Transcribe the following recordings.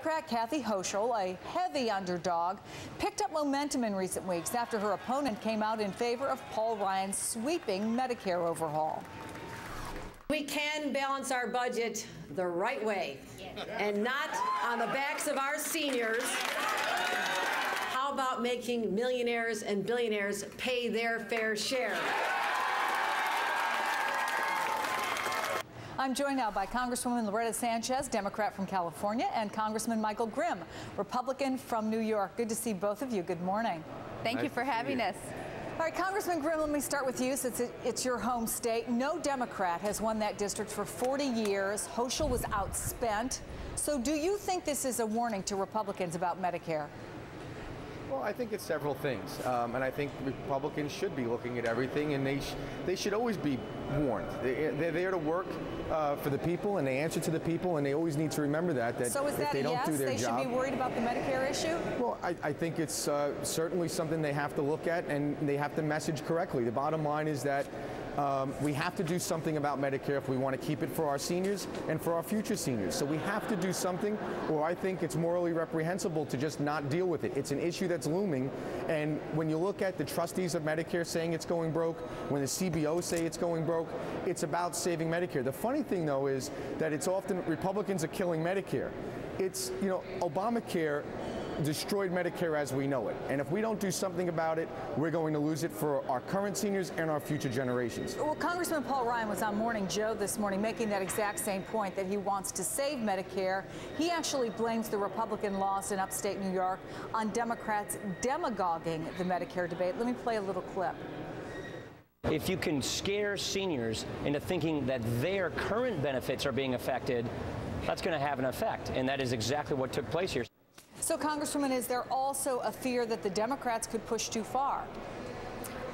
Democrat Kathy Hochul, a heavy underdog, picked up momentum in recent weeks after her opponent came out in favor of Paul Ryan's sweeping Medicare overhaul. We can balance our budget the right way and not on the backs of our seniors. How about making millionaires and billionaires pay their fair share? I'm joined now by Congresswoman Loretta Sanchez, Democrat from California, and Congressman Michael Grimm, Republican from New York. Good to see both of you. Good morning. Thank you for having us. All right, Congressman Grimm, let me start with you since it's your home state. No Democrat has won that district for 40 years. Hochul was outspent. So do you think this is a warning to Republicans about Medicare? Well, I think it's several things, and I think Republicans should be looking at everything, and they should always be warned. They're there to work for the people, and they answer to the people, and they always need to remember that so is if that they don't do their they job, should be worried about the Medicare issue? Well, I think it's certainly something they have to look at, and they have to message correctly. The bottom line is that we have to do something about Medicare if we want to keep it for our seniors and for our future seniors. So we have to do something, or I think it's morally reprehensible to just not deal with it. It's an issue that's looming, and when you look at the trustees of Medicare saying it's going broke, when the CBO say it's going broke, it's about saving Medicare. The funny thing, though, is that it's often Republicans are killing Medicare. It's, you know, Obamacare destroyed Medicare as we know it. And if we don't do something about it, we're going to lose it for our current seniors and our future generations. Well, Congressman Paul Ryan was on Morning Joe this morning making that exact same point, that he wants to save Medicare. He actually blames the Republican loss in upstate New York on Democrats demagoguing the Medicare debate. Let me play a little clip. If you can scare seniors into thinking that their current benefits are being affected, that's going to have an effect. And that is exactly what took place here. So, Congresswoman, is there also a fear that the Democrats could push too far?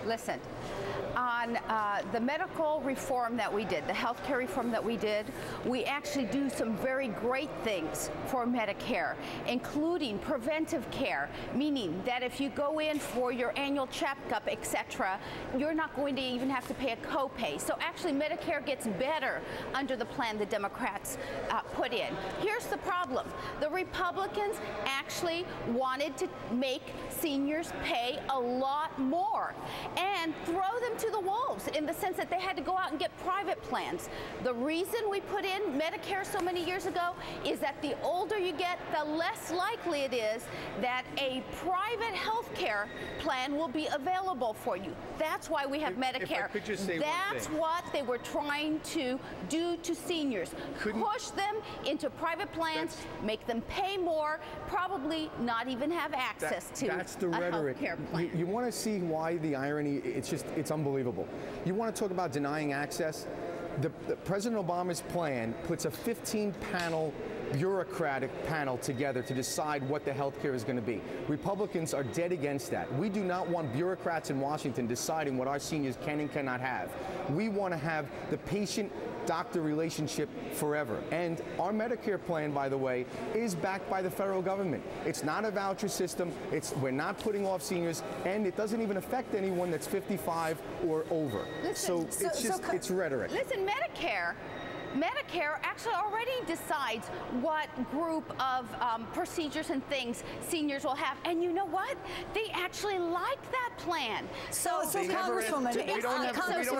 Listen, on the medical reform that we did, the health care reform that we did, we actually do some very great things for Medicare, including preventive care, meaning that if you go in for your annual checkup, etc., you're not going to even have to pay a copay. So actually Medicare gets better under the plan the Democrats put in. Here's the problem. The Republicans actually wanted to make seniors pay a lot more and throw them to the wolves in the sense that they had to go out and get private plans. The reason we put in Medicare so many years ago is that the older you get, the less likely it is that a private health care plan will be available for you. That's why we have Medicare. If I could just say That's one thing. what they were trying to do to seniors. Push them into private plans, make them pay more, probably not even have access to that's the a rhetoric. health care plan. You want to see why the irony, it's unbelievable. You want to talk about denying access? The President Obama's plan puts a 15-panel bureaucratic panel together to decide what the health care is going to be. Republicans are dead against that. We do not want bureaucrats in Washington deciding what our seniors can and cannot have. We want to have the patient-doctor relationship forever. And our Medicare plan, by the way, is backed by the federal government. It's not a voucher system. We're not putting off seniors, and it doesn't even affect anyone that's 55 or over. Listen, it's rhetoric. Listen, Medicare actually already decides what group of procedures and things seniors will have. And you know what? They actually like that plan. So Congresswoman,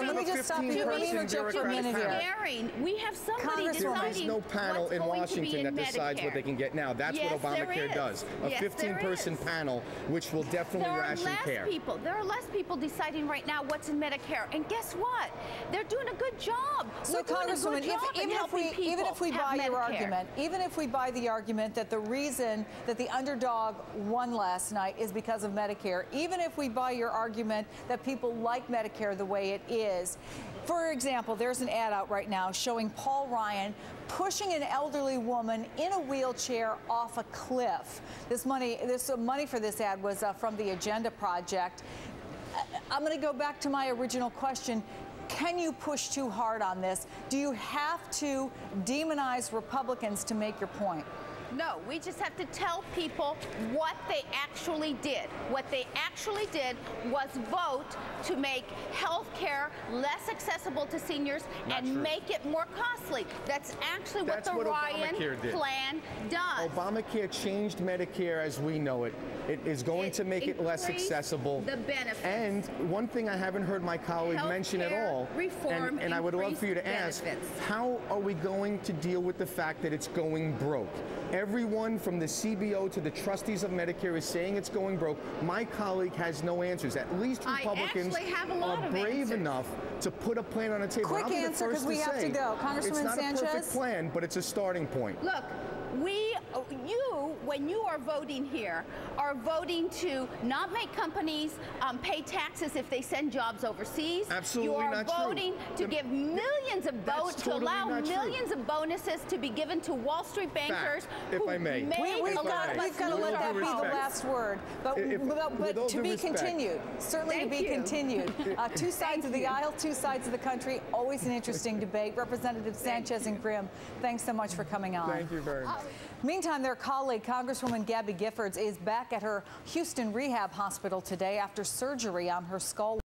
let me just stop you. Let me interject a minute here. We have somebody deciding There's no panel in Washington that decides what they can get now. That's what Obamacare does. A 15-person panel, which will definitely ration care. There are less people deciding right now what's in Medicare. And guess what? They're doing a good job. So, Congresswoman, even if we buy your argument, even if we buy the argument that the reason that the underdog won last night is because of Medicare, even if we buy your argument that people like Medicare the way it is, for example, there's an ad out right now showing Paul Ryan pushing an elderly woman in a wheelchair off a cliff. This money for this ad was from the Agenda Project. I'm going to go back to my original question. Can you push too hard on this? Do you have to demonize Republicans to make your point? No, we just have to tell people what they actually did. What they actually did was vote to make health care less accessible to seniors and make it more costly. That's actually what the Ryan plan does. Obamacare changed Medicare as we know it. It is going to make it less accessible. The benefits. And one thing I haven't heard my colleague mention at all, and I would love for you to ask, how are we going to deal with the fact that it's going broke? Everyone from the CBO to the trustees of Medicare is saying it's going broke. My colleague has no answers. At least Republicans are brave enough to put a plan on the table. Quick answer, because we have to go. Congresswoman Sanchez? It's not a perfect plan, but it's a starting point. Look, when you are voting here, are voting to not make companies pay taxes if they send jobs overseas. Absolutely not true. You are voting to give millions of to allow millions of bonuses to be given to Wall Street bankers. If I may. We've got to let that be the last word. But to be continued. Certainly to be continued. Two sides of the aisle, two sides of the country. Always an interesting debate. Representative Sanchez and Grimm, thanks so much for coming on. Thank you very much. Meantime, their colleague, Congresswoman Gabby Giffords, is back at her Houston Rehab Hospital today after surgery on her skull.